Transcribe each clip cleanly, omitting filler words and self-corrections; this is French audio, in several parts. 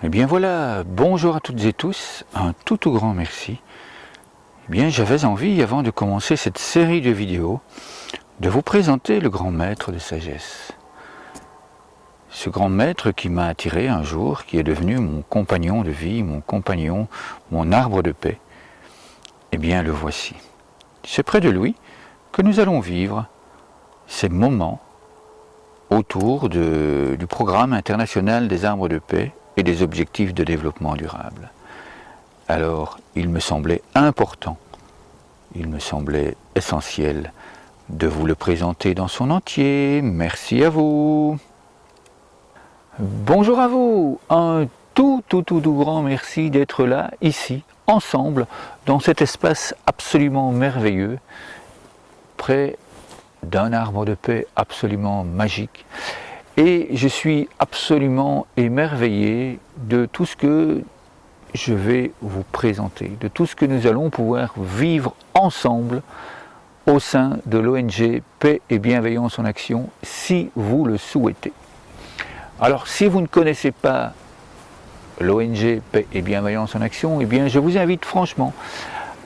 Eh bien voilà, bonjour à toutes et tous, un tout grand merci. Eh bien j'avais envie, avant de commencer cette série de vidéos, de vous présenter le grand maître de sagesse. Ce grand maître qui m'a attiré un jour, qui est devenu mon compagnon de vie, mon compagnon, mon arbre de paix. Eh bien le voici. C'est près de lui que nous allons vivre ces moments autour du programme international des arbres de paix et des objectifs de développement durable. Alors, il me semblait important, il me semblait essentiel de vous le présenter dans son entier. Merci à vous. Bonjour à vous, un tout grand merci d'être là, ici, ensemble, dans cet espace absolument merveilleux, près d'un arbre de paix absolument magique. Et je suis absolument émerveillé de tout ce que je vais vous présenter, de tout ce que nous allons pouvoir vivre ensemble au sein de l'ONG Paix et Bienveillance en Action, si vous le souhaitez. Alors, si vous ne connaissez pas l'ONG Paix et Bienveillance en Action, eh bien, je vous invite franchement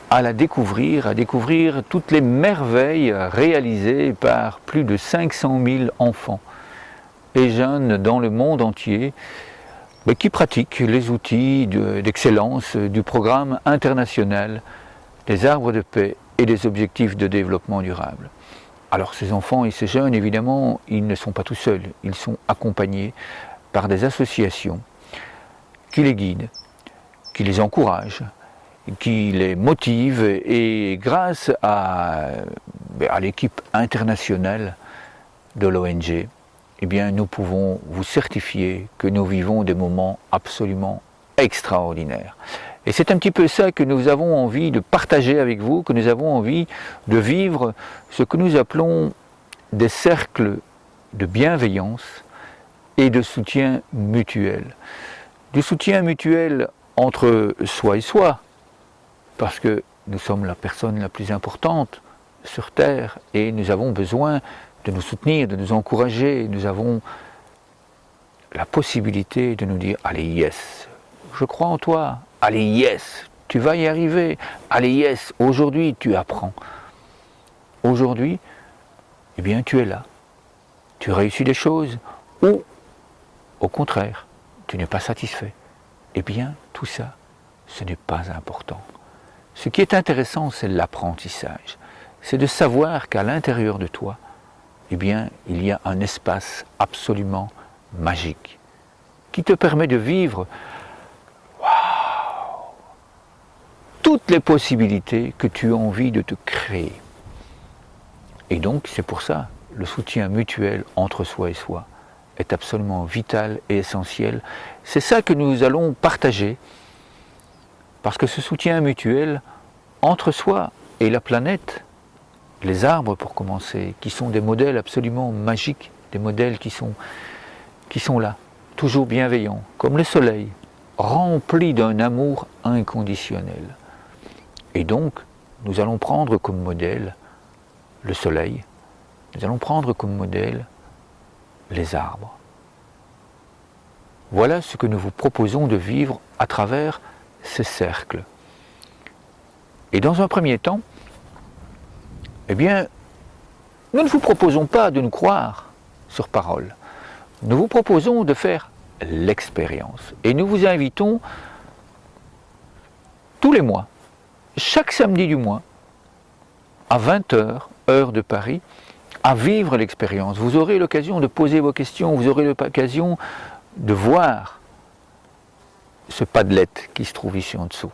à la découvrir, à découvrir toutes les merveilles réalisées par plus de 500 000 enfants et jeunes dans le monde entier, mais qui pratiquent les outils d'excellence du programme international des arbres de paix et des objectifs de développement durable. Alors ces enfants et ces jeunes, évidemment, ils ne sont pas tout seuls, ils sont accompagnés par des associations qui les guident, qui les encouragent, qui les motivent, et grâce à l'équipe internationale de l'ONG, eh bien, nous pouvons vous certifier que nous vivons des moments absolument extraordinaires. Et c'est un petit peu ça que nous avons envie de partager avec vous, que nous avons envie de vivre ce que nous appelons des cercles de bienveillance et de soutien mutuel. Du soutien mutuel entre soi et soi, parce que nous sommes la personne la plus importante sur Terre et nous avons besoin de nous soutenir, de nous encourager. Nous avons la possibilité de nous dire « Allez, yes, je crois en toi. Allez, yes, tu vas y arriver. Allez, yes, aujourd'hui, tu apprends. Aujourd'hui, eh bien, tu es là. Tu réussis des choses ou, au contraire, tu n'es pas satisfait. Eh bien, tout ça, ce n'est pas important. Ce qui est intéressant, c'est l'apprentissage. C'est de savoir qu'à l'intérieur de toi, eh bien, il y a un espace absolument magique qui te permet de vivre toutes les possibilités que tu as envie de te créer. Et donc, c'est pour ça, le soutien mutuel entre soi et soi est absolument vital et essentiel. C'est ça que nous allons partager, parce que ce soutien mutuel entre soi et la planète, les arbres pour commencer, qui sont des modèles absolument magiques, des modèles qui sont là, toujours bienveillants, comme le soleil, remplis d'un amour inconditionnel. Et donc, nous allons prendre comme modèle le soleil, nous allons prendre comme modèle les arbres. Voilà ce que nous vous proposons de vivre à travers ces cercles. Et dans un premier temps, eh bien, nous ne vous proposons pas de nous croire sur parole. Nous vous proposons de faire l'expérience. Et nous vous invitons tous les mois, chaque samedi du mois, à 20h, heure de Paris, à vivre l'expérience. Vous aurez l'occasion de poser vos questions, vous aurez l'occasion de voir ce Padlet qui se trouve ici en dessous.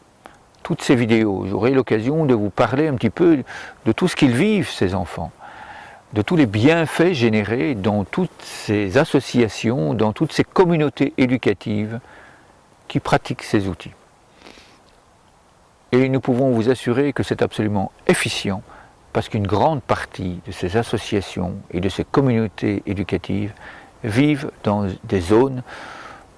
Toutes ces vidéos, j'aurai l'occasion de vous parler un petit peu de tout ce qu'ils vivent, ces enfants, de tous les bienfaits générés dans toutes ces associations, dans toutes ces communautés éducatives qui pratiquent ces outils. Et nous pouvons vous assurer que c'est absolument efficient, parce qu'une grande partie de ces associations et de ces communautés éducatives vivent dans des zones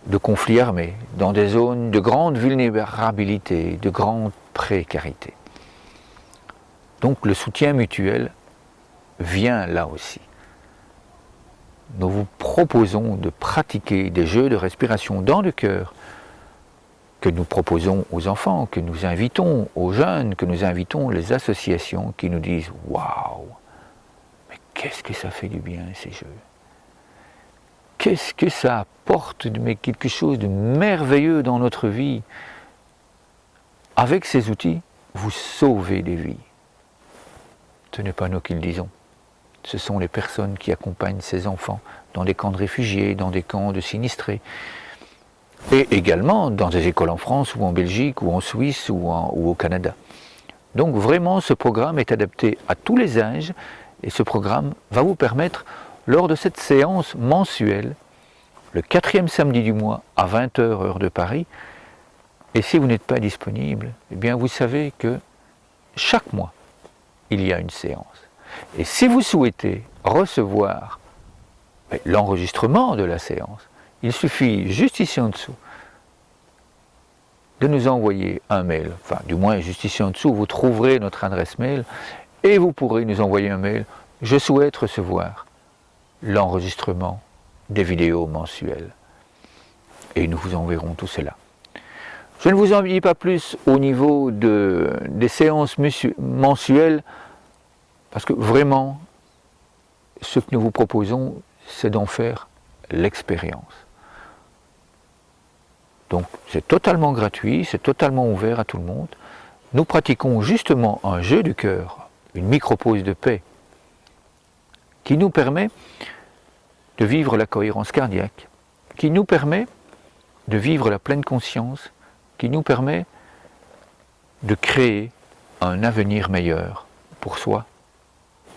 de conflits armés, dans des zones de grande vulnérabilité, de grande précarité. Donc le soutien mutuel vient là aussi. Nous vous proposons de pratiquer des jeux de respiration dans le cœur que nous proposons aux enfants, que nous invitons aux jeunes, que nous invitons les associations qui nous disent « Waouh, mais qu'est-ce que ça fait du bien ces jeux ! Qu'est-ce que ça apporte, mais quelque chose de merveilleux dans notre vie ! Avec ces outils, vous sauvez des vies. » Ce n'est pas nous qui le disons. Ce sont les personnes qui accompagnent ces enfants dans des camps de réfugiés, dans des camps de sinistrés, et également dans des écoles en France, ou en Belgique, ou en Suisse, ou au Canada. Donc vraiment, ce programme est adapté à tous les âges, et ce programme va vous permettre, lors de cette séance mensuelle, le 4e samedi du mois à 20 h heure de Paris, et si vous n'êtes pas disponible, eh bien vous savez que chaque mois, il y a une séance. Et si vous souhaitez recevoir l'enregistrement de la séance, il suffit juste ici en dessous de nous envoyer un mail, enfin du moins juste ici en dessous, vous trouverez notre adresse mail et vous pourrez nous envoyer un mail. Je souhaite recevoir l'enregistrement des vidéos mensuelles. Et nous vous enverrons tout cela. Je ne vous en dis pas plus au niveau des séances mensuelles, parce que vraiment, ce que nous vous proposons, c'est d'en faire l'expérience. Donc c'est totalement gratuit, c'est totalement ouvert à tout le monde. Nous pratiquons justement un jeu du cœur, une micro-pause de paix, qui nous permet de vivre la cohérence cardiaque, qui nous permet de vivre la pleine conscience, qui nous permet de créer un avenir meilleur pour soi,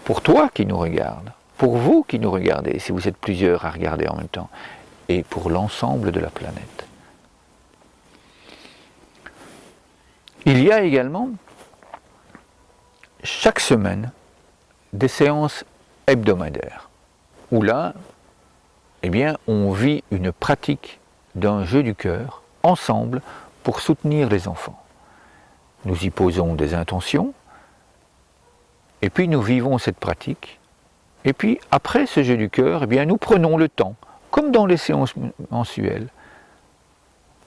pour toi qui nous regarde, pour vous qui nous regardez, si vous êtes plusieurs à regarder en même temps, et pour l'ensemble de la planète. Il y a également, chaque semaine, des séances hebdomadaires, où là, eh bien, on vit une pratique d'un jeu du cœur, ensemble, pour soutenir les enfants. Nous y posons des intentions, et puis nous vivons cette pratique, et puis après ce jeu du cœur, eh bien, nous prenons le temps, comme dans les séances mensuelles,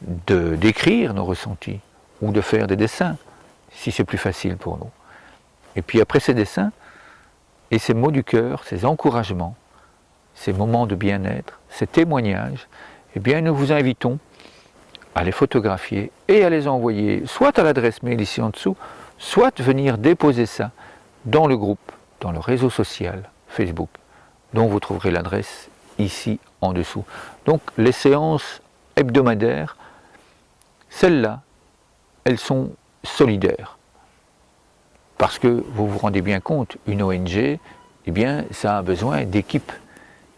d'écrire nos ressentis, ou de faire des dessins, si c'est plus facile pour nous. Et puis après ces dessins, et ces mots du cœur, ces encouragements, ces moments de bien-être, ces témoignages, eh bien nous vous invitons à les photographier et à les envoyer soit à l'adresse mail ici en dessous, soit venir déposer ça dans le groupe, dans le réseau social Facebook, dont vous trouverez l'adresse ici en dessous. Donc les séances hebdomadaires, celles-là, elles sont solidaires. Parce que vous vous rendez bien compte, une ONG, eh bien, ça a besoin d'équipe,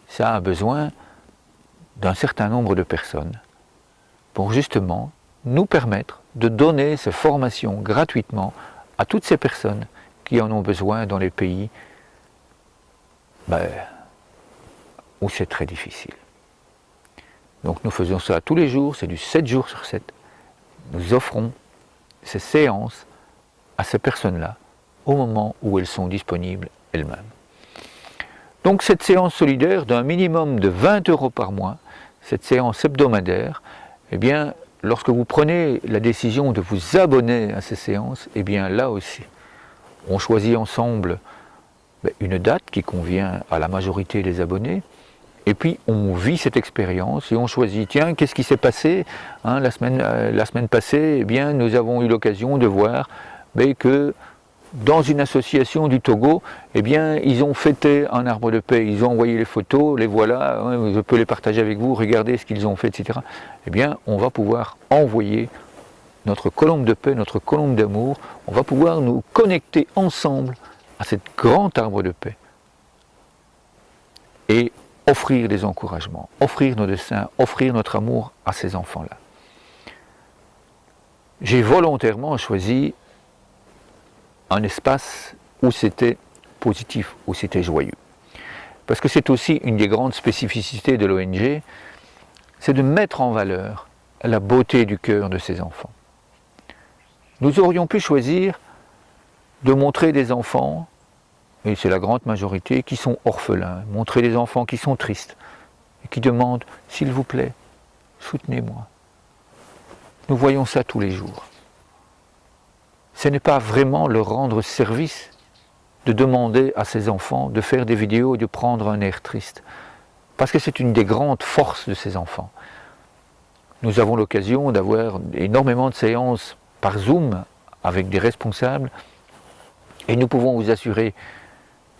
ça a besoin d'un certain nombre de personnes pour justement nous permettre de donner ces formations gratuitement à toutes ces personnes qui en ont besoin dans les pays où c'est très difficile. Donc nous faisons ça tous les jours, c'est du 7 jours sur 7. Nous offrons ces séances à ces personnes-là au moment où elles sont disponibles elles-mêmes. Donc cette séance solidaire d'un minimum de 20 € par mois, cette séance hebdomadaire, eh bien, lorsque vous prenez la décision de vous abonner à ces séances, eh bien là aussi, on choisit ensemble une date qui convient à la majorité des abonnés, et puis on vit cette expérience et on choisit, tiens, qu'est-ce qui s'est passé la semaine passée, eh bien, nous avons eu l'occasion de voir que dans une association du Togo, eh bien, ils ont fêté un arbre de paix, ils ont envoyé les photos, les voilà, je peux les partager avec vous, regardez ce qu'ils ont fait, etc. Eh bien, on va pouvoir envoyer notre colombe de paix, notre colombe d'amour, on va pouvoir nous connecter ensemble à cet grand arbre de paix. Et offrir des encouragements, offrir nos dessins, offrir notre amour à ces enfants-là. J'ai volontairement choisi un espace où c'était positif, où c'était joyeux. Parce que c'est aussi une des grandes spécificités de l'ONG, c'est de mettre en valeur la beauté du cœur de ces enfants. Nous aurions pu choisir de montrer des enfants, et c'est la grande majorité, qui sont orphelins, montrer des enfants qui sont tristes, et qui demandent, s'il vous plaît, soutenez-moi. Nous voyons ça tous les jours. Ce n'est pas vraiment leur rendre service de demander à ces enfants de faire des vidéos et de prendre un air triste. Parce que c'est une des grandes forces de ces enfants. Nous avons l'occasion d'avoir énormément de séances par Zoom avec des responsables et nous pouvons vous assurer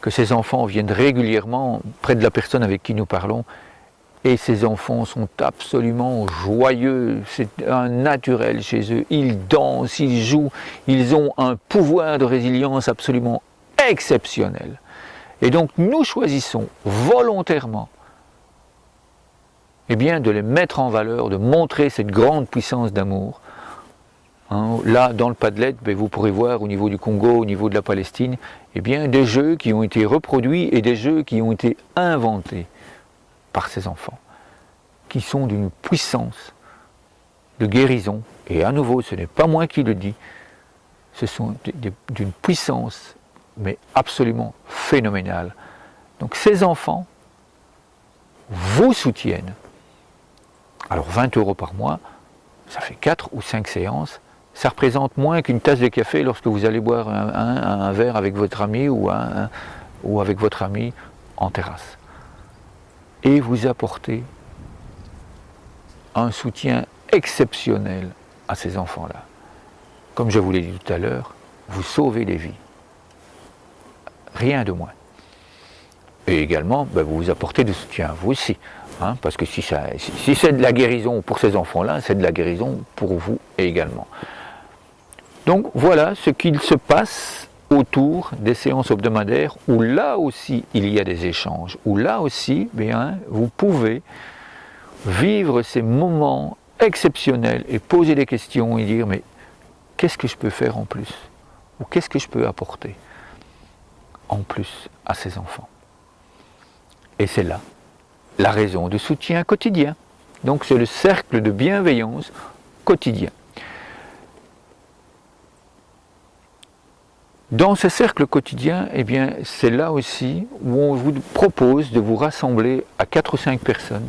que ces enfants viennent régulièrement près de la personne avec qui nous parlons et ces enfants sont absolument joyeux, c'est un naturel chez eux, ils dansent, ils jouent, ils ont un pouvoir de résilience absolument exceptionnel. Et donc nous choisissons volontairement de les mettre en valeur, de montrer cette grande puissance d'amour. Là, dans le Padlet, vous pourrez voir au niveau du Congo, au niveau de la Palestine, des jeux qui ont été reproduits et des jeux qui ont été inventés par ces enfants, qui sont d'une puissance de guérison. Et à nouveau, ce n'est pas moi qui le dis, ce sont d'une puissance, mais absolument phénoménale. Donc ces enfants vous soutiennent. Alors 20 € par mois, ça fait 4 ou 5 séances, ça représente moins qu'une tasse de café lorsque vous allez boire un verre avec votre ami ou avec votre ami en terrasse. Et vous apportez un soutien exceptionnel à ces enfants-là. Comme je vous l'ai dit tout à l'heure, vous sauvez des vies. Rien de moins. Et également, vous vous apportez du soutien à vous aussi. Parce que si c'est de la guérison pour ces enfants-là, c'est de la guérison pour vous également. Donc voilà ce qu'il se passe autour des séances hebdomadaires où là aussi il y a des échanges, où là aussi vous pouvez vivre ces moments exceptionnels et poser des questions et dire mais qu'est-ce que je peux faire en plus? Ou qu'est-ce que je peux apporter en plus à ces enfants? Et c'est là la raison de soutien quotidien. Donc c'est le cercle de bienveillance quotidien. Dans ce cercle quotidien, c'est là aussi où on vous propose de vous rassembler à 4 ou 5 personnes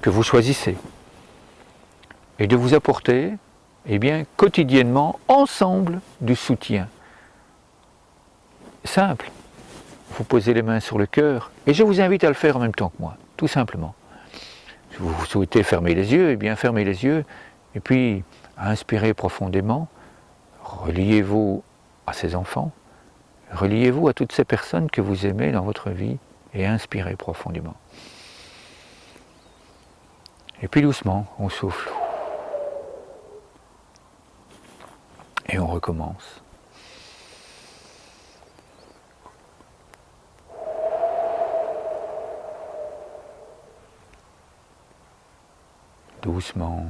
que vous choisissez et de vous apporter quotidiennement ensemble du soutien. Simple. Vous posez les mains sur le cœur et je vous invite à le faire en même temps que moi, tout simplement. Si vous souhaitez fermer les yeux, fermez les yeux et puis inspirez profondément, reliez-vous à ces enfants, reliez-vous à toutes ces personnes que vous aimez dans votre vie et inspirez profondément. Et puis doucement, on souffle et on recommence. Doucement.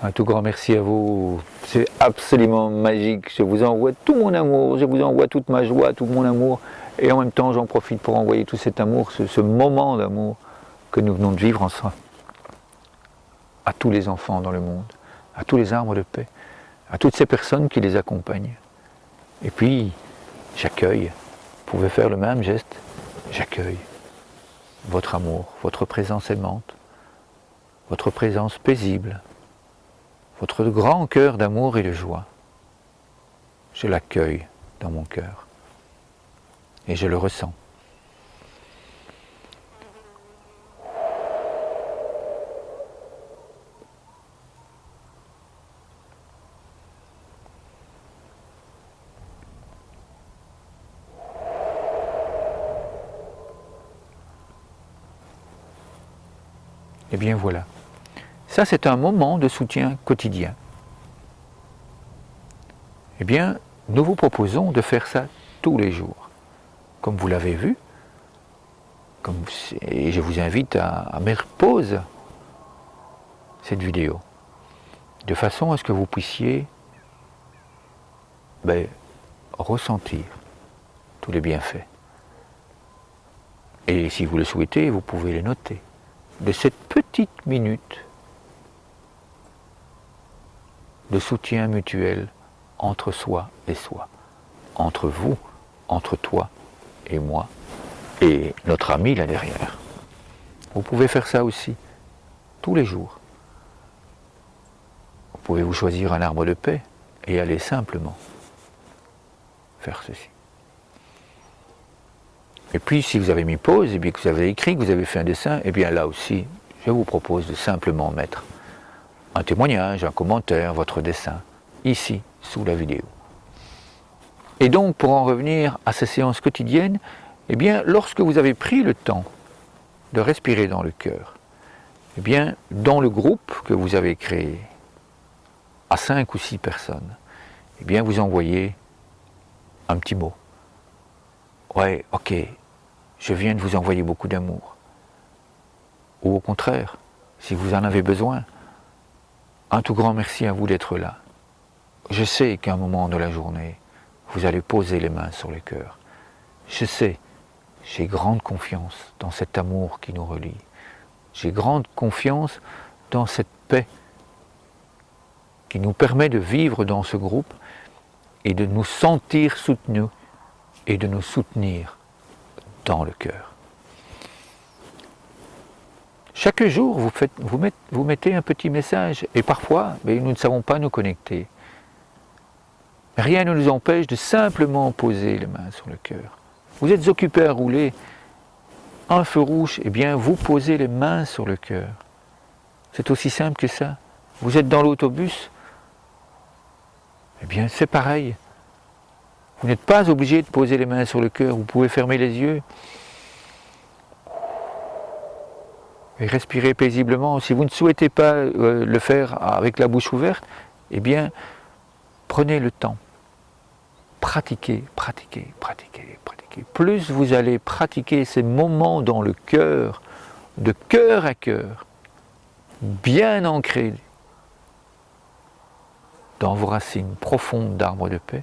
Un tout grand merci à vous, c'est absolument magique, je vous envoie tout mon amour, je vous envoie toute ma joie, tout mon amour, et en même temps j'en profite pour envoyer tout cet amour, ce moment d'amour que nous venons de vivre ensemble, à tous les enfants dans le monde, à tous les arbres de paix, à toutes ces personnes qui les accompagnent. Et puis, j'accueille, vous pouvez faire le même geste, j'accueille votre amour, votre présence aimante, votre présence paisible, votre grand cœur d'amour et de joie. Je l'accueille dans mon cœur et je le ressens. Et bien voilà. Ça, c'est un moment de soutien quotidien. Eh bien, nous vous proposons de faire ça tous les jours. Comme vous l'avez vu, et je vous invite à mettre pause cette vidéo, de façon à ce que vous puissiez ressentir tous les bienfaits. Et si vous le souhaitez, vous pouvez les noter. De cette petite minute de soutien mutuel entre soi et soi, entre vous, entre toi et moi, et notre ami là derrière. Vous pouvez faire ça aussi, tous les jours. Vous pouvez vous choisir un arbre de paix et aller simplement faire ceci. Et puis si vous avez mis pause, et bien que vous avez écrit, que vous avez fait un dessin, et bien là aussi, je vous propose de simplement mettre un témoignage, un commentaire, votre dessin, ici, sous la vidéo. Et donc, pour en revenir à ces séances quotidiennes, eh bien, lorsque vous avez pris le temps de respirer dans le cœur, eh bien, dans le groupe que vous avez créé, à 5 ou 6 personnes, eh bien, vous envoyez un petit mot. Ouais, ok, je viens de vous envoyer beaucoup d'amour. Ou au contraire, si vous en avez besoin, un tout grand merci à vous d'être là. Je sais qu'à un moment de la journée, vous allez poser les mains sur le cœur. Je sais, j'ai grande confiance dans cet amour qui nous relie. J'ai grande confiance dans cette paix qui nous permet de vivre dans ce groupe et de nous sentir soutenus et de nous soutenir dans le cœur. Chaque jour, vous mettez un petit message et parfois, nous ne savons pas nous connecter. Rien ne nous empêche de simplement poser les mains sur le cœur. Vous êtes occupé à rouler, un feu rouge, eh bien vous posez les mains sur le cœur. C'est aussi simple que ça. Vous êtes dans l'autobus, eh bien c'est pareil. Vous n'êtes pas obligé de poser les mains sur le cœur, vous pouvez fermer les yeux et respirer paisiblement. Si vous ne souhaitez pas le faire avec la bouche ouverte, eh bien prenez le temps. Pratiquez, pratiquez, pratiquez, pratiquez. Plus vous allez pratiquer ces moments dans le cœur, de cœur à cœur, bien ancrés dans vos racines profondes d'arbre de paix,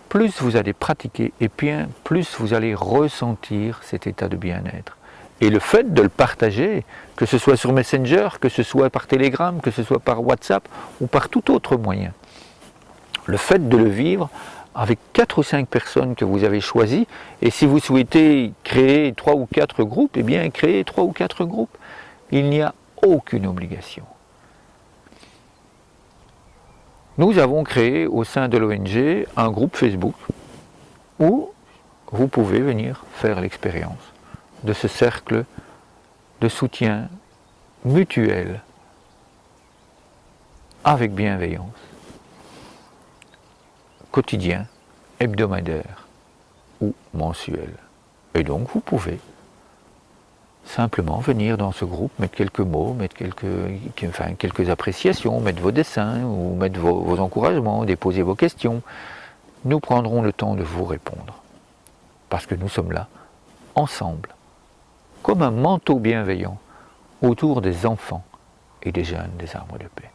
plus vous allez pratiquer et bien plus vous allez ressentir cet état de bien-être. Et le fait de le partager, que ce soit sur Messenger, que ce soit par Telegram, que ce soit par WhatsApp ou par tout autre moyen, le fait de le vivre avec 4 ou 5 personnes que vous avez choisies, et si vous souhaitez créer 3 ou 4 groupes, eh bien créez 3 ou 4 groupes. Il n'y a aucune obligation. Nous avons créé au sein de l'ONG un groupe Facebook où vous pouvez venir faire l'expérience de ce cercle de soutien mutuel avec bienveillance, quotidien, hebdomadaire ou mensuel. Et donc vous pouvez simplement venir dans ce groupe, mettre quelques mots, mettre quelques appréciations, mettre vos dessins ou mettre vos encouragements, déposer vos questions. Nous prendrons le temps de vous répondre. Parce que nous sommes là, ensemble, comme un manteau bienveillant autour des enfants et des jeunes des arbres de paix.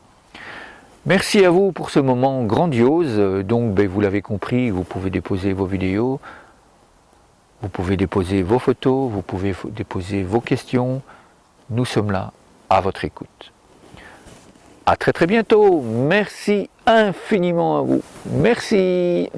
Merci à vous pour ce moment grandiose. Donc, vous l'avez compris, vous pouvez déposer vos vidéos, vous pouvez déposer vos photos, vous pouvez déposer vos questions. Nous sommes là, à votre écoute. À très très bientôt. Merci infiniment à vous. Merci.